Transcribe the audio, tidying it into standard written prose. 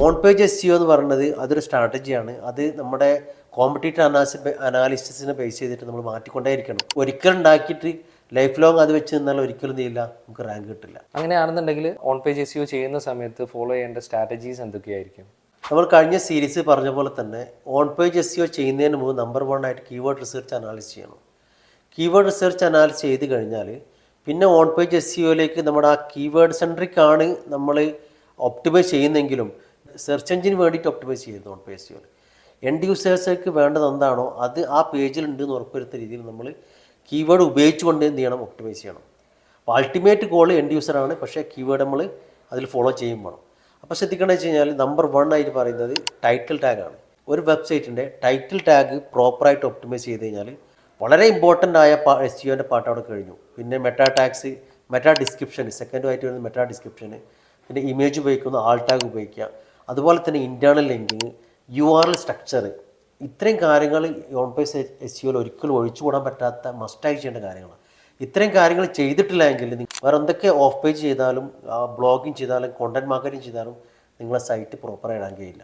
On page S CO എന്ന് പറയുന്നത് അതൊരു സ്ട്രാറ്റജിയാണ്. അത് നമ്മുടെ കോമ്പറ്റീറ്റീവ് അനാലിസിസിനെ ബേസ് ചെയ്തിട്ട് നമ്മൾ മാറ്റിക്കൊണ്ടേയിരിക്കണം. ഒരിക്കലും ഉണ്ടാക്കിയിട്ട് ലൈഫ് ലോങ് അത് വെച്ച് നിന്നാൽ ഒരിക്കലും ചെയ്യില്ല, നമുക്ക് റാങ്ക് കിട്ടില്ല. അങ്ങനെയാണെന്നുണ്ടെങ്കിൽ ഓൺ പേജ് എസ് ചെയ്യുന്ന സമയത്ത് ഫോളോ ചെയ്യേണ്ട സ്ട്രാറ്റജീസ് എന്തൊക്കെയായിരിക്കും? നമ്മൾ കഴിഞ്ഞ സീരീസ് പറഞ്ഞ പോലെ തന്നെ ഓൺ പേജ് എസ് ചെയ്യുന്നതിന് മുമ്പ് നമ്പർ 1 ആയിട്ട് കീവേഡ് റിസർച്ച് അനാലിസിസ് ചെയ്യണം. കീവേഡ് റിസർച്ച് അനാലിസിസ് ചെയ്ത് കഴിഞ്ഞാൽ പിന്നെ ഓൺ പേജ് എസ് സിഒയിലേക്ക് നമ്മുടെ ആ കീവേഡ് സെൻട്രിക് ആണ് നമ്മൾ ഒപ്റ്റിമൈസ് ചെയ്യുന്നെങ്കിലും സെർച്ച് എഞ്ചിന് വേണ്ടിയിട്ട് ഒപ്റ്റിമൈസ് ചെയ്യുന്നു ഓൺ പേജ് എസ് സിഒയിൽ. എൻഡ് യൂസേഴ്സിലേക്ക് വേണ്ടത് എന്താണോ അത് ആ പേജിലുണ്ട് എന്ന് ഉറപ്പുവരുത്തുന്ന രീതിയിൽ നമ്മൾ കീവേഡ് ഉപയോഗിച്ചുകൊണ്ട് എന്ത് ചെയ്യണം, ഒപ്റ്റിമൈസ് ചെയ്യണം. അപ്പോൾ അൾട്ടിമേറ്റ് ഗോൾ എൻഡ് യൂസറാണ്, പക്ഷേ കീവേഡ് നമ്മൾ അതിൽ ഫോളോ ചെയ്യും വേണം. അപ്പോൾ ശ്രദ്ധിക്കണമെന്ന് വെച്ച് കഴിഞ്ഞാൽ നമ്പർ 1 ആയിട്ട് പറയുന്നത് ടൈറ്റിൽ ടാഗാണ്. ഒരു വെബ്സൈറ്റിൻ്റെ ടൈറ്റിൽ ടാഗ് പ്രോപ്പറായിട്ട് ഒപ്റ്റിമൈസ് ചെയ്ത് കഴിഞ്ഞാൽ വളരെ ഇമ്പോർട്ടൻ്റ് ആയ എസ് സിഒൻ്റെ പാട്ട് അവിടെ കഴിഞ്ഞു. പിന്നെ മെറ്റാ ടാഗ്സ്, മെറ്റാ ഡിസ്ക്രിപ്ഷൻ, സെക്കൻഡുമായിട്ട് വരുന്ന മെറ്റാ ഡിസ്ക്രിപ്ഷന്, പിന്നെ ഇമേജ് ഉപയോഗിക്കുന്ന ആൾ ടാഗ് ഉപയോഗിക്കുക, അതുപോലെ തന്നെ ഇൻറ്റേർണൽ ലിങ്കിങ്, URL സ്ട്രക്ചർ, ഇത്രയും കാര്യങ്ങൾ ഓൺ പേജ് എസ് സിഒയിൽ ഒരിക്കലും ഒഴിച്ചുകൂടാൻ പറ്റാത്ത മസ്റ്റായി ചെയ്യേണ്ട കാര്യങ്ങളാണ്. ഇത്രയും കാര്യങ്ങൾ ചെയ്തിട്ടില്ല എങ്കിൽ വേറെ എന്തൊക്കെ ഓഫ് പേജ് ചെയ്താലും ബ്ലോഗിങ് ചെയ്താലും കോണ്ടന്റ് മാർക്കറ്റിംഗ് ചെയ്താലും നിങ്ങളെ സൈറ്റ് പ്രോപ്പറായി ഇടാൻ കഴിയില്ല.